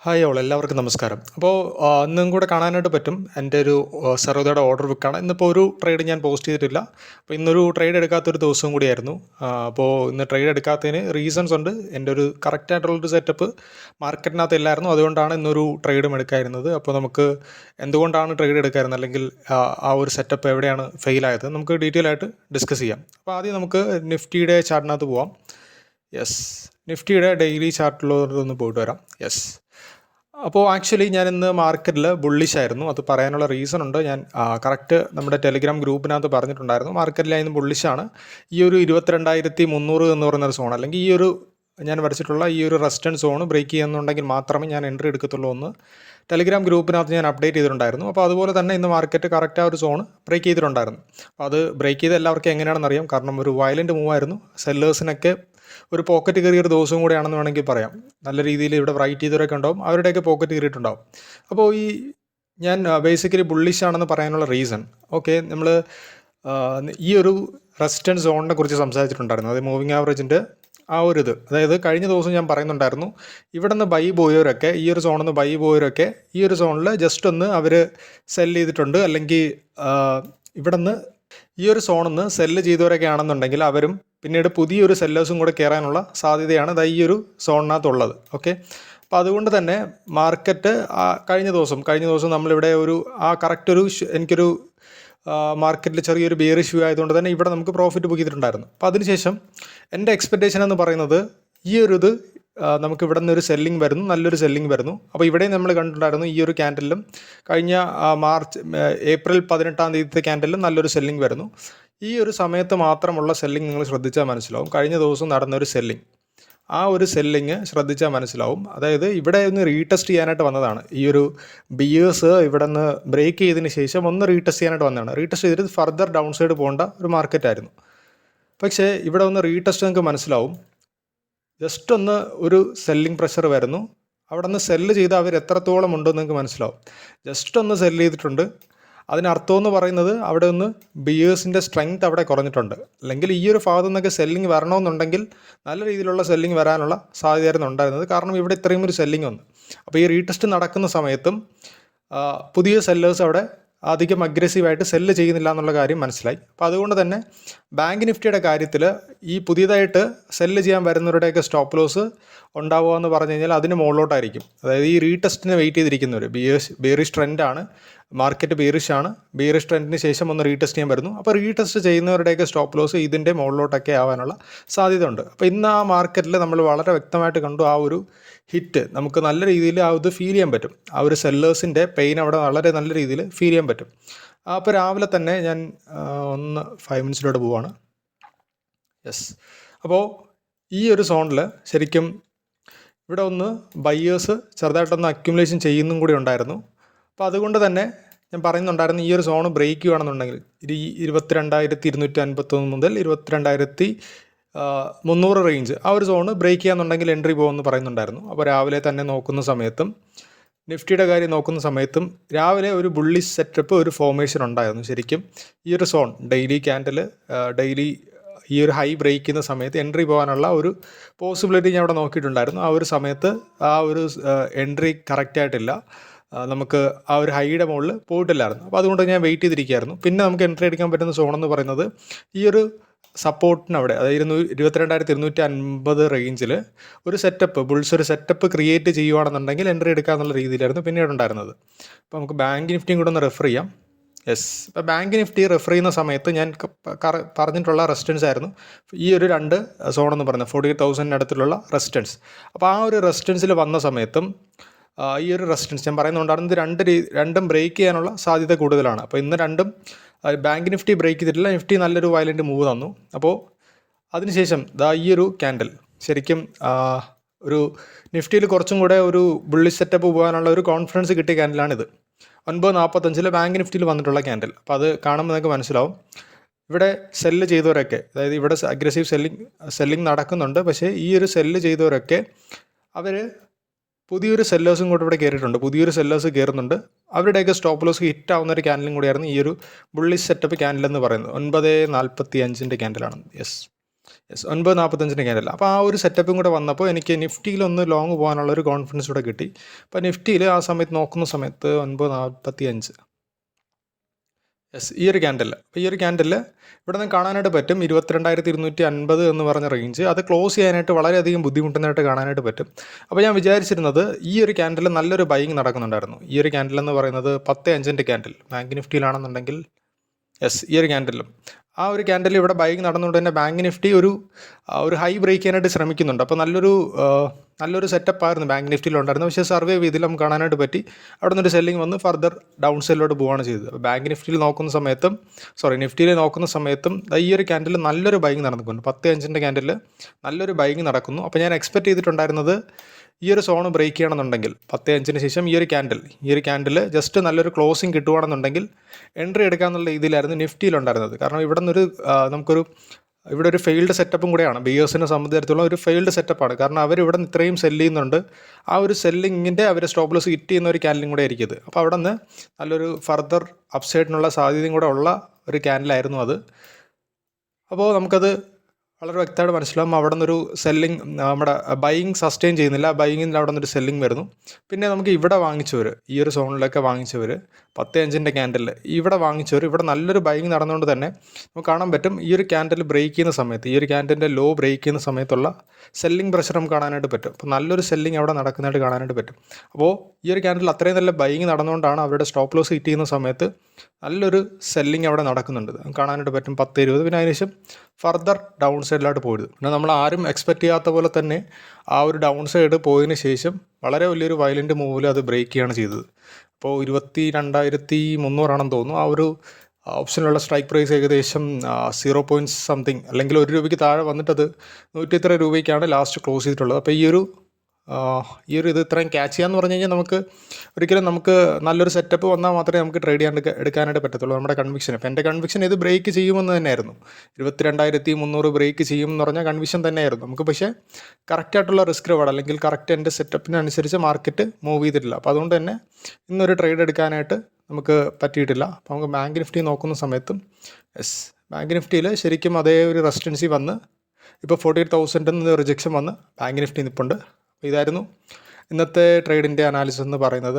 Hi all എല്ലാവർക്കും നമസ്കാരം. അപ്പോൾ ഇന്നും കൂടെ കാണാനായിട്ട് പറ്റും എൻ്റെ ഒരു സർവ്വതയുടെ ഓർഡർ ബുക്കാണ്. ഇന്നിപ്പോൾ ഒരു ട്രേഡ് ഞാൻ പോസ്റ്റ് ചെയ്തിട്ടില്ല. അപ്പോൾ ഇന്നൊരു ട്രേഡ് എടുക്കാത്തൊരു ദിവസവും കൂടിയായിരുന്നു. അപ്പോൾ ഇന്ന് ട്രേഡ് എടുക്കാത്തതിന് റീസൺസ് ഉണ്ട്. എൻ്റെ ഒരു കറക്റ്റായിട്ടുള്ളൊരു സെറ്റപ്പ് മാർക്കറ്റിനകത്ത് ഇല്ലായിരുന്നു. അതുകൊണ്ടാണ് ഇന്നൊരു ട്രേഡും എടുക്കാതിരുന്നത്. അപ്പോൾ നമുക്ക് എന്തുകൊണ്ടാണ് ട്രേഡ് എടുക്കാതിരുന്നത്, അല്ലെങ്കിൽ ആ ഒരു സെറ്റപ്പ് എവിടെയാണ് ഫെയിലായത്, നമുക്ക് ഡീറ്റെയിൽ ആയിട്ട് ഡിസ്കസ് ചെയ്യാം. അപ്പോൾ ആദ്യം നമുക്ക് നിഫ്റ്റിയുടെ ചാർട്ടിനകത്ത് പോവാം. യെസ്, നിഫ്റ്റിയുടെ ഡെയിലി ചാർട്ടിലൊന്ന് പോയിട്ട് വരാം. യെസ്, അപ്പോൾ ആക്ച്വലി ഞാൻ ഇന്ന് മാർക്കറ്റിൽ ബുള്ളിഷ് ആയിരുന്നു. അത് പറയാനുള്ള റീസൺ ഉണ്ട്. ഞാൻ കറക്റ്റ് നമ്മുടെ ടെലിഗ്രാം ഗ്രൂപ്പിനകത്ത് പറഞ്ഞിട്ടുണ്ടായിരുന്നു, മാർക്കറ്റിൽ അതിന് ബുള്ളിഷാണ്. ഈ ഒരു 22,300 എന്ന് പറയുന്നൊരു സോൺ, അല്ലെങ്കിൽ ഈ ഒരു ഞാൻ വരച്ചിട്ടുള്ള ഈ ഒരു റെസിസ്റ്റൻസ് സോൺ ബ്രേക്ക് ചെയ്യുന്നുണ്ടെങ്കിൽ മാത്രമേ ഞാൻ എൻട്രി എടുക്കത്തുള്ളൂ എന്ന് ടെലിഗ്രാം ഗ്രൂപ്പിനകത്ത് ഞാൻ അപ്ഡേറ്റ് ചെയ്തിട്ടുണ്ടായിരുന്നു. അപ്പോൾ അതുപോലെ തന്നെ ഇന്ന് മാർക്കറ്റ് കറക്റ്റ് ആ ഒരു സോൺ ബ്രേക്ക് ചെയ്തിട്ടുണ്ടായിരുന്നു. അപ്പോൾ അത് ബ്രേക്ക് ചെയ്ത് എല്ലാവർക്കും എങ്ങനെയാണെന്ന് അറിയാം. കാരണം ഒരു വയലൻറ്റ് മൂവ് ആയിരുന്നു. സെല്ലേഴ്സിനൊക്കെ ഒരു പോക്കറ്റ് കയറിയൊരു ദിവസവും കൂടെയാണെന്ന് വേണമെങ്കിൽ പറയാം. നല്ല രീതിയിൽ ഇവിടെ റൈറ്റ് ചെയ്തവരൊക്കെ ഉണ്ടാവും, അവരുടെയൊക്കെ പോക്കറ്റ് കയറിയിട്ടുണ്ടാവും. അപ്പോൾ ഞാൻ ബേസിക്കലി ബുള്ളിഷ് ആണെന്ന് പറയാനുള്ള റീസൺ, ഓക്കെ, നമ്മൾ ഈ ഒരു റെസിസ്റ്റൻസ് സോണിനെ കുറിച്ച് സംസാരിച്ചിട്ടുണ്ടായിരുന്നു. അത് മൂവിങ് ആവറേജിൻ്റെ ആ ഒരു ഇത്, അതായത് കഴിഞ്ഞ ദിവസം ഞാൻ പറയുന്നുണ്ടായിരുന്നു, ഇവിടെ നിന്ന് ബൈ പോയവരൊക്കെ, ഈ ഒരു സോണിൽ നിന്ന് ബൈ പോയവരൊക്കെ ഈ ഒരു സോണിൽ ജസ്റ്റ് ഒന്ന് അവർ സെല്ല് ചെയ്തിട്ടുണ്ട്, അല്ലെങ്കിൽ ഇവിടെ നിന്ന് ഈ ഒരു സോണിൽ നിന്ന് സെല്ല് ചെയ്തവരൊക്കെ ആണെന്നുണ്ടെങ്കിൽ അവരും പിന്നീട് പുതിയൊരു സെല്ലേഴ്സും കൂടെ കയറാനുള്ള സാധ്യതയാണ് ഈ ഒരു സോണിനകത്തുള്ളത്. ഓക്കെ, അപ്പോൾ അതുകൊണ്ട് തന്നെ മാർക്കറ്റ് കഴിഞ്ഞ ദിവസം നമ്മളിവിടെ ഒരു കറക്റ്റ് ഒരു എനിക്കൊരു മാർക്കറ്റിൽ ചെറിയൊരു ബിയർ ഇഷ്യൂ ആയതുകൊണ്ട് തന്നെ ഇവിടെ നമുക്ക് പ്രോഫിറ്റ് ബുക്ക് ചെയ്തിട്ടുണ്ടായിരുന്നു. അപ്പോൾ അതിനുശേഷം എൻ്റെ എക്സ്പെക്റ്റേഷൻ എന്ന് പറയുന്നത് ഈ ഒരു ഇത് നമുക്ക് ഇവിടെ നിന്ന് ഒരു സെല്ലിംഗ് വരുന്നു, നല്ലൊരു സെല്ലിംഗ് വരുന്നു. അപ്പോൾ ഇവിടെ നമ്മൾ കണ്ടിട്ടുണ്ടായിരുന്നു ഈ ഒരു ക്യാൻഡലിലും കഴിഞ്ഞ ഏപ്രിൽ 18-ാം തീയതിത്തെ ക്യാൻഡലിലും നല്ലൊരു സെല്ലിംഗ് വരുന്നു. ഈ ഒരു സമയത്ത് മാത്രമുള്ള സെല്ലിംഗ് നിങ്ങൾ ശ്രദ്ധിച്ചാൽ മനസ്സിലാവും. കഴിഞ്ഞ ദിവസം നടന്നൊരു സെല്ലിംഗ്, ആ ഒരു സെല്ലിങ് ശ്രദ്ധിച്ചാൽ മനസ്സിലാവും. അതായത് ഇവിടെ ഒന്ന് റീടെസ്റ്റ് ചെയ്യാനായിട്ട് വന്നതാണ്. ഈ ഒരു ബിയേഴ്സ് ഇവിടെ നിന്ന് ബ്രേക്ക് ചെയ്തതിന് ശേഷം ഒന്ന് റീടെസ്റ്റ് ചെയ്യാനായിട്ട് വന്നതാണ്. റീടെസ്റ്റ് ചെയ്തിട്ട് ഫർദർ ഡൗൺ സൈഡ് പോകേണ്ട ഒരു മാർക്കറ്റായിരുന്നു. പക്ഷേ ഇവിടെ ഒന്ന് റീടെസ്റ്റ് നിങ്ങൾക്ക് മനസ്സിലാവും, ജസ്റ്റ് ഒന്ന് ഒരു സെല്ലിംഗ് പ്രഷർ വരുന്നു. അവിടെ നിന്ന് സെല്ല് ചെയ്ത് അവർ എത്രത്തോളം ഉണ്ടെന്ന് നിങ്ങൾക്ക് മനസ്സിലാവും. ജസ്റ്റ് ഒന്ന് സെല്ല് ചെയ്തിട്ടുണ്ട്. അതിനർത്ഥം എന്ന് പറയുന്നത് അവിടെ ഒന്ന് ബിയേഴ്സിൻ്റെ സ്ട്രെങ്ത് അവിടെ കുറഞ്ഞിട്ടുണ്ട്. അല്ലെങ്കിൽ ഈ ഒരു ഭാഗത്തു നിന്നൊക്കെ സെല്ലിംഗ് വരണമെന്നുണ്ടെങ്കിൽ നല്ല രീതിയിലുള്ള സെല്ലിംഗ് വരാനുള്ള സാധ്യതയായിരുന്നു ഉണ്ടായിരുന്നത്. കാരണം ഇവിടെ ഇത്രയും ഒരു സെല്ലിംഗ് വന്നു. അപ്പോൾ ഈ റീടെസ്റ്റ് നടക്കുന്ന സമയത്തും പുതിയ സെല്ലേഴ്സ് അവിടെ അധികം അഗ്രസീവായിട്ട് സെല്ല് ചെയ്യുന്നില്ല എന്നുള്ള കാര്യം മനസ്സിലായി. അപ്പോൾ അതുകൊണ്ട് തന്നെ ബാങ്ക് നിഫ്റ്റിയുടെ കാര്യത്തിൽ ഈ പുതിയതായിട്ട് സെല്ല് ചെയ്യാൻ വരുന്നവരുടെയൊക്കെ സ്റ്റോപ്പ് ലോസ് ഉണ്ടാവുക എന്ന് പറഞ്ഞു കഴിഞ്ഞാൽ അതിന് മുകളിലോട്ടായിരിക്കും. അതായത് ഈ റീടെസ്റ്റിന് വെയിറ്റ് ചെയ്തിരിക്കുന്നവർ, ബിയറിഷ് ട്രെൻഡാണ്, മാർക്കറ്റ് ബിയറിഷാണ്, ബിയറിഷ് ട്രെൻഡിന് ശേഷം ഒന്ന് റീടെസ്റ്റ് ചെയ്യാൻ വരുന്നു. അപ്പോൾ റീടെസ്റ്റ് ചെയ്യുന്നവരുടെയൊക്കെ സ്റ്റോപ്പ് ലോസ് ഇതിൻ്റെ മുകളിലോട്ടൊക്കെ ആവാനുള്ള സാധ്യത ഉണ്ട്. അപ്പോൾ ഇന്ന് ആ മാർക്കറ്റിൽ നമ്മൾ വളരെ വ്യക്തമായിട്ട് കണ്ടു, ആ ഒരു ഹിറ്റ് നമുക്ക് നല്ല രീതിയിൽ ഇത് ഫീൽ ചെയ്യാൻ പറ്റും. ആ ഒരു സെല്ലേഴ്സിൻ്റെ പെയിൻ അവിടെ വളരെ നല്ല രീതിയിൽ ഫീൽ ചെയ്യാൻ പറ്റും. അപ്പോൾ രാവിലെ തന്നെ ഞാൻ 5 മിനിറ്റ്സിലോട്ട് പോവാണ്. യെസ്, അപ്പോൾ ഈ ഒരു സോണിൽ ശരിക്കും ഇവിടെ ഒന്ന് ബയ്യേഴ്സ് ചെറുതായിട്ടൊന്ന് അക്യുമുലേഷൻ ചെയ്യുന്നും കൂടി ഉണ്ടായിരുന്നു. അപ്പോൾ അതുകൊണ്ട് തന്നെ ഞാൻ പറയുന്നുണ്ടായിരുന്നു, ഈ ഒരു സോൺ ബ്രേക്ക് ചെയ്യുകയാണെന്നുണ്ടെങ്കിൽ 22,251 മുതൽ 22,300 റേഞ്ച്, ആ ഒരു സോൺ ബ്രേക്ക് ചെയ്യാന്നുണ്ടെങ്കിൽ എൻട്രി പോകുമെന്ന് പറയുന്നുണ്ടായിരുന്നു. അപ്പോൾ രാവിലെ തന്നെ നോക്കുന്ന സമയത്തും നിഫ്റ്റിയുടെ കാര്യം നോക്കുന്ന സമയത്തും രാവിലെ ഒരു ബുള്ളിഷ് സെറ്റപ്പ്, ഒരു ഫോർമേഷൻ ഉണ്ടായിരുന്നു. ശരിക്കും ഈ ഒരു സോൺ ഡെയിലി ക്യാൻഡിൽ ഡെയിലി ഈ ഒരു ഹൈ ബ്രേക്ക് ചെയ്യുന്ന സമയത്ത് എൻട്രി പോകാനുള്ള ഒരു പോസിബിലിറ്റി ഞാൻ അവിടെ നോക്കിയിട്ടുണ്ടായിരുന്നു. ആ ഒരു സമയത്ത് ആ ഒരു എൻട്രി കറക്റ്റായിട്ടില്ല, നമുക്ക് ആ ഒരു ഹൈയുടെ മുകളിൽ പോയിട്ടില്ലായിരുന്നു. അപ്പോൾ അതുകൊണ്ട് ഞാൻ വെയിറ്റ് ചെയ്തിരിക്കുകയായിരുന്നു. പിന്നെ നമുക്ക് എൻട്രി എടുക്കാൻ പറ്റുന്ന സോണെന്ന് പറയുന്നത് ഈ ഒരു സപ്പോർട്ടിനവിടെ, അതായത് 22,250 റേഞ്ചിൽ ഒരു സെറ്റപ്പ്, ബുൾസ് ഒരു സെറ്റപ്പ് ക്രിയേറ്റ് ചെയ്യുകയാണെന്നുണ്ടെങ്കിൽ എൻട്രി എടുക്കാമെന്നുള്ള രീതിയിലായിരുന്നു പിന്നീട് ഉണ്ടായിരുന്നത്. അപ്പോൾ നമുക്ക് ബാങ്ക് നിഫ്റ്റിയും കൂടെ ഒന്ന് റെഫർ ചെയ്യാം. യെസ്, ഇപ്പോൾ ബാങ്ക് നിഫ്റ്റി റെഫർ ചെയ്യുന്ന സമയത്ത് ഞാൻ പറഞ്ഞിട്ടുള്ള റെസിസ്റ്റൻസ് ആയിരുന്നു ഈ ഒരു 2 സോണെന്ന് പറയുന്നത്, 48,000 അടുത്തുള്ള റെസിസ്റ്റൻസ്. അപ്പോൾ ആ ഒരു റെസിസ്റ്റൻസിൽ വന്ന സമയത്തും ഈ ഒരു റെസിസ്റ്റൻസ് ഞാൻ പറയുന്നുണ്ടായിരുന്നു, ഇത് രണ്ടും ബ്രേക്ക് ചെയ്യാനുള്ള സാധ്യത കൂടുതലാണ്. അപ്പോൾ ഇന്ന് രണ്ടും ബാങ്ക് നിഫ്റ്റി ബ്രേക്ക് ചെയ്തിട്ടില്ല, നിഫ്റ്റി നല്ലൊരു വയലൻ്റ് മൂവ് തന്നു. അപ്പോൾ അതിനുശേഷം ഈ ഒരു ക്യാൻഡിൽ ശരിക്കും ഒരു നിഫ്റ്റിയിൽ കുറച്ചും കൂടെ ഒരു ബുള്ളിഷ് സെറ്റപ്പ് പോകാനുള്ള ഒരു കോൺഫിഡൻസ് കിട്ടിയ ക്യാൻഡിലാണിത്. 9:45 ബാങ്ക് നിഫ്റ്റിയിൽ വന്നിട്ടുള്ള ക്യാൻഡിൽ. അപ്പോൾ അത് കാണുമ്പോൾ നിങ്ങൾക്ക് മനസ്സിലാവും, ഇവിടെ സെല്ല് ചെയ്തവരൊക്കെ, അതായത് ഇവിടെ അഗ്രസീവ് സെല്ലിംഗ് നടക്കുന്നുണ്ട്. പക്ഷേ ഈ ഒരു സെല്ല് ചെയ്തവരൊക്കെ അവർ പുതിയൊരു സെല്ലേഴ്സും കൂടെ ഇവിടെ കയറിയിട്ടുണ്ട്, പുതിയൊരു സെല്ലേഴ്സ് കയറുന്നുണ്ട്. അവരുടെയൊക്കെ സ്റ്റോപ്പ് ലോസ് ഹിറ്റ് ആവുന്ന ഒരു ക്യാൻഡലും കൂടിയായിരുന്നു ഈ ഒരു ബുള്ളിഷ് സെറ്റപ്പ് ക്യാൻഡിൽ എന്ന് പറയുന്നത്. 9:45 ക്യാൻഡിലാണ്. Yes, yes 9.45 candle. അപ്പോൾ ആ ഒരു സെറ്റപ്പും കൂടെ വന്നപ്പോൾ എനിക്ക് നിഫ്റ്റിയിലൊന്ന് ലോങ് പോകാനുള്ളൊരു കോൺഫിഡൻസ് കൂടെ കിട്ടി. അപ്പോൾ നിഫ്റ്റിയിൽ ആ സമയത്ത് നോക്കുന്ന സമയത്ത് 9.45. യെസ് ഈ ഒരു ക്യാൻഡിൽ. അപ്പോൾ ഈ ഒരു ക്യാൻഡിൽ ഇവിടെ നിന്ന് കാണാനായിട്ട് പറ്റും 22,250 എന്ന് പറഞ്ഞ റേഞ്ച്. അത് ക്ലോസ് ചെയ്യാനായിട്ട് വളരെയധികം ബുദ്ധിമുട്ടുന്നതായിട്ട് കാണാനായിട്ട് പറ്റും. അപ്പോൾ ഞാൻ വിചാരിച്ചിരുന്നത് ഈ ഒരു ക്യാൻഡിൽ നല്ലൊരു ബൈങ് നടക്കുന്നുണ്ടായിരുന്നു. ഈ ഒരു ക്യാൻഡിൽ എന്ന് പറയുന്നത് 10.5 ക്യാൻഡിൽ ബാങ്ക് നിഫ്റ്റിയിലാണെന്നുണ്ടെങ്കിൽ യെസ് ഈ ഒരു ക്യാൻഡിലും ആ ഒരു ക്യാൻഡിൽ ഇവിടെ ബൈങ് നടന്നുകൊണ്ട് തന്നെ ബാങ്ക് നിഫ്റ്റി ഒരു ഹൈ ബ്രേക്ക് ചെയ്യാനായിട്ട് ശ്രമിക്കുന്നുണ്ട്. അപ്പോൾ നല്ലൊരു സെറ്റപ്പായിരുന്നു ബാങ്ക് നിഫ്റ്റിയിലുണ്ടായിരുന്നു. പക്ഷേ സർവൈവ് ചെയ്തിൽ നമുക്ക് കാണാനായിട്ട് പറ്റി. അവിടെ നിന്നൊരു സെല്ലിംഗ് വന്ന് ഫർദർ ഡൗൺ സൈഡിലോട്ട് പോവുകയാണ് ചെയ്തത്. അപ്പോൾ ബാങ്ക് നിഫ്റ്റിയിൽ നോക്കുന്ന സമയത്തും ഈ ഒരു ക്യാൻഡിൽ നല്ലൊരു ബൈങ് നടന്നിട്ടുണ്ട്. 10.5 ക്യാൻഡിൽ നല്ലൊരു ബൈങ് നടക്കുന്നു. അപ്പോൾ ഞാൻ എക്സ്പെക്റ്റ് ചെയ്തിട്ടുണ്ടായിരുന്നത് ഈ ഒരു സോൺ ബ്രേക്ക് ചെയ്യണമെന്നുണ്ടെങ്കിൽ 10.5 ശേഷം ഈ ഒരു ക്യാൻഡിൽ ജസ്റ്റ് നല്ലൊരു ക്ലോസിങ് കിട്ടുകയാണെന്നുണ്ടെങ്കിൽ എൻട്രി എടുക്കാമെന്നുള്ള രീതിയിലായിരുന്നു നിഫ്റ്റിയിലുണ്ടായിരുന്നത്. കാരണം ഇവിടെ നിന്നൊരു ഇവിടെ ഒരു ഫെയിൽഡ് സെറ്റപ്പും കൂടെയാണ്. ബിയേഴ്സിനെ സംബന്ധിച്ചിടത്തോളം ഒരു ഫെയിൽഡ് സെറ്റപ്പാണ്. കാരണം അവരിവിടെ നിന്ന് ഇത്രയും സെല്ല് ചെയ്യുന്നുണ്ട്. ആ ഒരു സെല്ലിങ്ങിൻ്റെ അവർ സ്റ്റോപ്പ് ലോസ് ഹിറ്റ് ചെയ്യുന്ന ഒരു ക്യാൻഡിലും കൂടെ ആയിരിക്കും ഇത്. അപ്പോൾ അവിടെ നിന്ന് നല്ലൊരു ഫർദർ അപ്സൈഡിനുള്ള സാധ്യതയും കൂടെ ഉള്ള ഒരു ക്യാൻഡിലായിരുന്നു അത്. അപ്പോൾ നമുക്കത് വളരെ വ്യക്തമായിട്ട് മനസ്സിലാവും. അവിടെ നിന്നൊരു സെല്ലിങ് നമ്മുടെ ബൈയിങ് സസ്റ്റെയിൻ ചെയ്യുന്നില്ല. ബൈയിങ്ങിൽ അവിടെ നിന്നൊരു സെല്ലിങ് വരുന്നു. പിന്നെ നമുക്ക് ഇവിടെ വാങ്ങിച്ചവർ ഈ ഒരു സോണിലൊക്കെ വാങ്ങിച്ചവർ 10.5 ക്യാൻഡിൽ ഇവിടെ വാങ്ങിച്ചവർ ഇവിടെ നല്ലൊരു ബൈയിങ് നടന്നുകൊണ്ട് തന്നെ നമുക്ക് കാണാൻ പറ്റും. ഈ ഒരു ക്യാൻഡിൽ ബ്രേക്ക് ചെയ്യുന്ന സമയത്ത് ഈ ഒരു ക്യാൻഡിൻ്റെ ലോ ബ്രേക്ക് ചെയ്യുന്ന സമയത്തുള്ള സെല്ലിംഗ് പ്രഷർ നമുക്ക് കാണാനായിട്ട് പറ്റും. അപ്പോൾ നല്ലൊരു സെല്ലിംഗ് അവിടെ നടക്കുന്നതായിട്ട് കാണാനായിട്ട് പറ്റും. അപ്പോൾ ഈ ഒരു ക്യാൻഡിൽ അത്രയും നല്ല ബൈയിങ് നടന്നുകൊണ്ടാണ് അവരുടെ സ്റ്റോപ്പ് ലോസ് ഹിറ്റ് ചെയ്യുന്ന സമയത്ത് നല്ലൊരു സെല്ലിംഗ് അവിടെ നടക്കുന്നുണ്ട്. കാണാനായിട്ട് പറ്റും 10.20. പിന്നെ അതിനുശേഷം ഫർദർ ഡൗൺ സൈഡിലോട്ട് പോയത്. പിന്നെ നമ്മൾ ആരും എക്സ്പെക്റ്റ് ചെയ്യാത്ത പോലെ തന്നെ ആ ഒരു ഡൗൺ സൈഡ് പോയതിന് ശേഷം വളരെ വലിയൊരു വയലൻ്റ് മൂവിൽ അത് ബ്രേക്ക് ചെയ്യുകയാണ് ചെയ്തത്. അപ്പോൾ 22,300 തോന്നുന്നു. ആ ഒരു ഓപ്ഷനിലുള്ള സ്ട്രൈക്ക് പ്രൈസ് ഏകദേശം 0 പോയിൻറ്റ് സംതിങ് അല്ലെങ്കിൽ 1 രൂപയ്ക്ക് താഴെ വന്നിട്ടത് 103 രൂപയ്ക്കാണ് ലാസ്റ്റ് ക്ലോസ് ചെയ്തിട്ടുള്ളത്. അപ്പോൾ ഈ ഒരു ഇത് ഇത്രയും ക്യാച്ച് ചെയ്യാന്ന് പറഞ്ഞു കഴിഞ്ഞാൽ നമുക്ക് നല്ലൊരു സെറ്റപ്പ് വന്നാൽ മാത്രമേ നമുക്ക് ട്രേഡ് എടുക്കാനായിട്ട് പറ്റത്തുള്ളൂ. നമ്മുടെ കൺവിക്ഷൻ. ഇപ്പോൾ എൻ്റെ കൺവിക്ഷൻ ഇത് ബ്രേക്ക് ചെയ്യുമെന്ന് തന്നെയായിരുന്നു. 22,300 ബ്രേക്ക് ചെയ്യുമെന്ന് പറഞ്ഞാൽ കൺവിക്ഷൻ തന്നെയായിരുന്നു നമുക്ക്. പക്ഷേ കറക്റ്റായിട്ടുള്ള റിസ്ക് റിവാർഡ് അല്ലെങ്കിൽ കറക്റ്റ് എൻ്റെ സെറ്റപ്പിനനുസരിച്ച് മാർക്കറ്റ് മൂവ് ചെയ്തിട്ടില്ല. അപ്പോൾ അതുകൊണ്ട് തന്നെ ഇന്നൊരു ട്രേഡ് എടുക്കാനായിട്ട് നമുക്ക് പറ്റിയിട്ടില്ല. അപ്പോൾ നമുക്ക് ബാങ്ക് നിഫ്റ്റി നോക്കുന്ന സമയത്തും ബാങ്ക് നിഫ്റ്റിയിൽ ശരിക്കും അതേ ഒരു റെസിസ്റ്റൻസി വന്ന് ഇപ്പോൾ 48,000 റിജക്ഷൻ വന്ന് ബാങ്ക് നിഫ്റ്റി നിൽപ്പുണ്ട്. ഇതായിരുന്നു ഇന്നത്തെ ട്രേഡിൻ്റെ അനാലിസിസ് എന്ന് പറയുന്നത്.